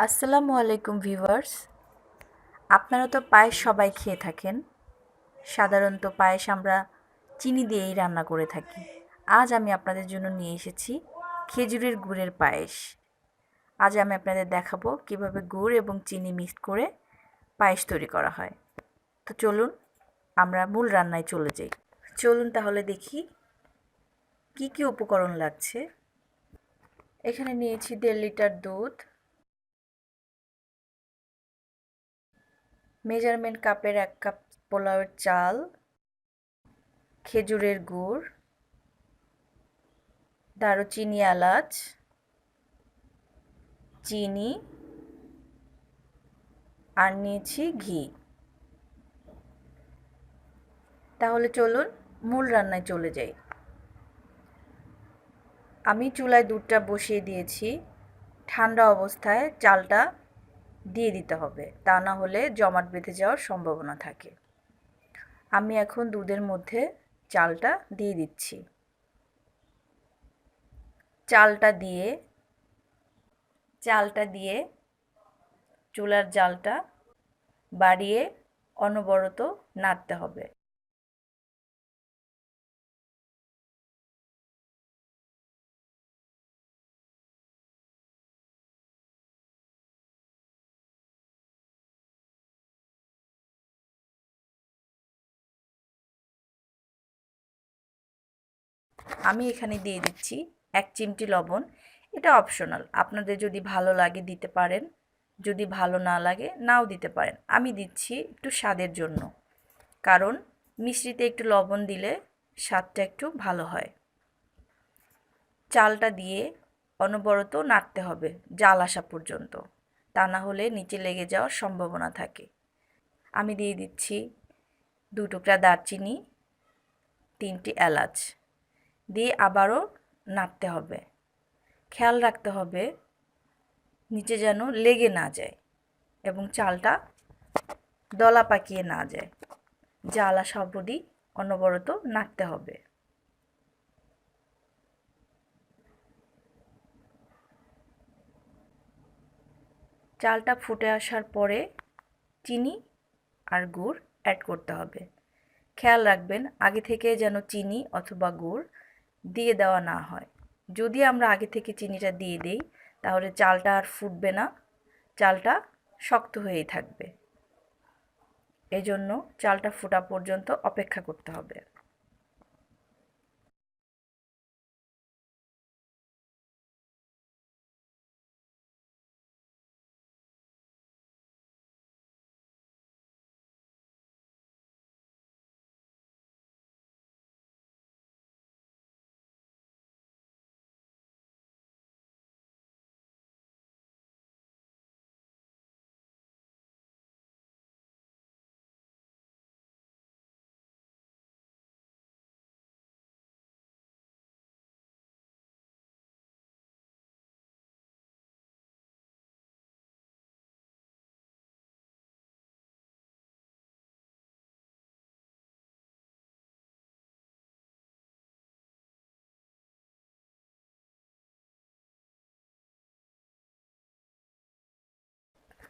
আসসালামু আলাইকুম ভিউয়ার্স। আপনারা তো পায়েস সবাই খেয়ে থাকেন। সাধারণত পায়েস আমরা চিনি দিয়েই রান্না করে থাকি। আজ আমি আপনাদের জন্য নিয়ে এসেছি খেজুরের গুড়ের পায়েস। আজ আমি আপনাদের দেখাবো কিভাবে গুড় এবং চিনি মিক্স করে পায়েস তৈরি করা হয়। তো চলুন আমরা মূল রান্নায় চলে যাই। চলুন তাহলে দেখি কি কি উপকরণ লাগছে। এখানে নিয়েছি 1.5 লিটার দুধ, মেজারমেন্ট কাপের 1 কাপ পোলাওয়ের চাল, খেজুরের গুড়, দারুচিনি, এলাচ, চিনি আর নিয়েছি ঘি। তাহলে চলুন মূল রান্নায় চলে যাই। আমি চুলায় দুধটা বসিয়ে দিয়েছি। ঠান্ডা অবস্থায় চালটা দিয়ে দিতে হবে, তা না হলে জমাট বেঁধে যাওয়ার সম্ভাবনা থাকে। আমি এখন দুধের মধ্যে চালটা দিয়ে দিচ্ছি। চালটা দিয়ে চুলার জালটা বাড়িয়ে অনবরত নাড়তে হবে। আমি এখানে দিয়ে দিচ্ছি 1 চিমটি লবণ। এটা অপশনাল, আপনাদের যদি ভালো লাগে দিতে পারেন, যদি ভালো না লাগে নাও দিতে পারেন। আমি দিচ্ছি একটু স্বাদের জন্য, কারণ মিষ্টিতে একটু লবণ দিলে স্বাদটা একটু ভালো হয়। চালটা দিয়ে অনবরত নাড়তে হবে জাল আসা পর্যন্ত, তা না হলে নিচে লেগে যাওয়ার সম্ভাবনা থাকে। আমি দিয়ে দিচ্ছি 2 টুকরা দারচিনি, 3টি এলাচ দিয়ে আবারও নাড়তে হবে। খেয়াল রাখতে হবে নিচে যেন লেগে না যায় এবং চালটা দলা পাকিয়ে না যায়। জাল আসা অবধি অনবরত নাড়তে হবে। চালটা ফুটে আসার পরে চিনি আর গুড় অ্যাড করতে হবে। খেয়াল রাখবেন আগে থেকে যেন চিনি অথবা গুড় দিয়ে দেওয়া না হয়। যদি আমরা আগে থেকে চিনিটা দিয়ে দিই তাহলে চালটা আর ফুটবে না, চালটা শক্ত হয়েই থাকবে। এজন্য চালটা ফোটা পর্যন্ত অপেক্ষা করতে হবে।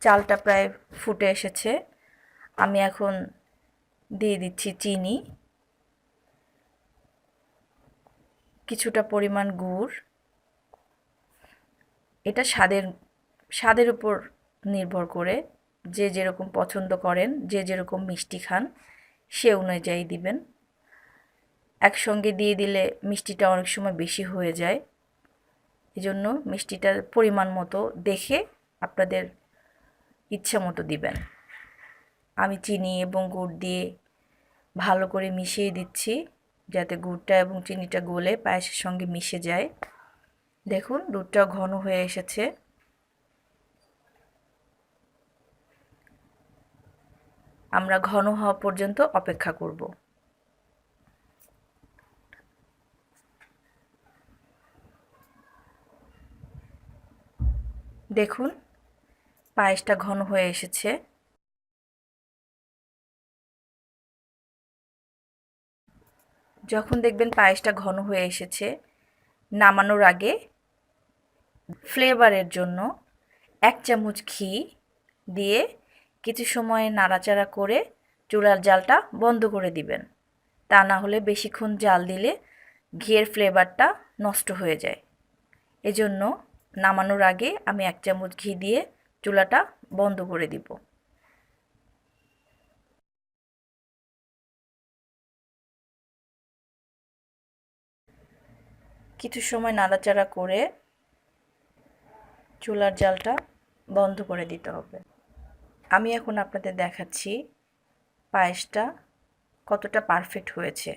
চালটা প্রায় ফুটে এসেছে। আমি এখন দিয়ে দিচ্ছি চিনি, কিছুটা পরিমাণ গুড়। এটা স্বাদের উপর নির্ভর করে, যে যেরকম পছন্দ করেন, যে যেরকম মিষ্টি খান সে অনুযায়ী দিবেন। একসঙ্গে দিয়ে দিলে মিষ্টিটা অনেক সময় বেশি হয়ে যায়। এজন্য মিষ্টিটার পরিমাণ মতো দেখে আপনাদের ইচ্ছা মতো দিবেন। আমি চিনি এবং গুড় দিয়ে ভালো করে মিশিয়ে দিচ্ছি যাতে গুড়টা এবং চিনিটা গলে পায়েসের সঙ্গে মিশে যায়। দেখুন দুধটা ঘন হয়ে এসেছে। আমরা ঘন হওয়া পর্যন্ত অপেক্ষা করব। দেখুন পায়েসটা ঘন হয়ে এসেছে। যখন দেখবেন পায়েসটা ঘন হয়ে এসেছে, নামানোর আগে ফ্লেভারের জন্য 1 চামচ ঘি দিয়ে কিছু সময় নাড়াচাড়া করে চুলার জালটা বন্ধ করে দিবেন। তা না হলে বেশিক্ষণ জাল দিলে ঘিয়ের ফ্লেভারটা নষ্ট হয়ে যায়। এজন্য নামানোর আগে আমি 1 চামচ ঘি দিয়ে চুলাটা বন্ধ করে দিব। কিছু সময় নাড়াচাড়া করে চুলার জালটা বন্ধ করে দিতে হবে। আমি এখন আপনাদের দেখাচ্ছি পায়েসটা কতটা পারফেক্ট হয়েছে।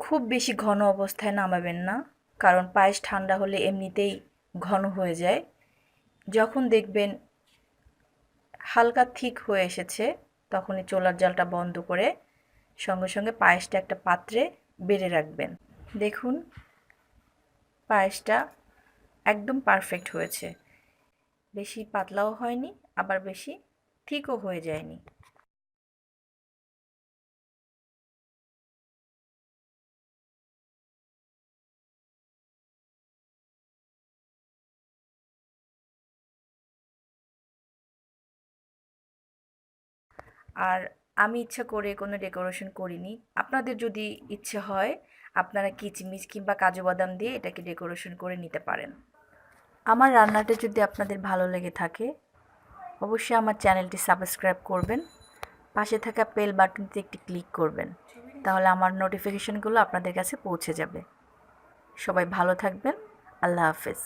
খুব বেশি ঘন অবস্থায় নামাবেন না, কারণ পায়েস ঠান্ডা হলে এমনিতেই ঘন হয়ে যায়। যখন দেখবেন হালকা থিক হয়ে এসেছে তখনই চুলার জালটা বন্ধ করে সঙ্গে সঙ্গে পায়েসটা একটা পাত্রে বেড়ে রাখবেন। দেখুন পায়েসটা একদম পারফেক্ট হয়েছে, বেশি পাতলাও হয়নি আবার বেশি থিকও হয়ে যায়নি। আর আমি ইচ্ছা করে কোনো ডেকোরেশন করিনি। আপনাদের যদি ইচ্ছে হয় আপনারা কিচমিচ কিংবা কাজু বাদাম দিয়ে এটাকে ডেকোরেশন করে নিতে পারেন। আমার রান্নাটা যদি আপনাদের ভালো লেগে থাকে অবশ্যই আমার চ্যানেলটি সাবস্ক্রাইব করবেন, পাশে থাকা বেল বাটনটি একটি ক্লিক করবেন, তাহলে আমার নোটিফিকেশনগুলো আপনাদের কাছে পৌঁছে যাবে। সবাই ভালো থাকবেন। আল্লাহ হাফেজ।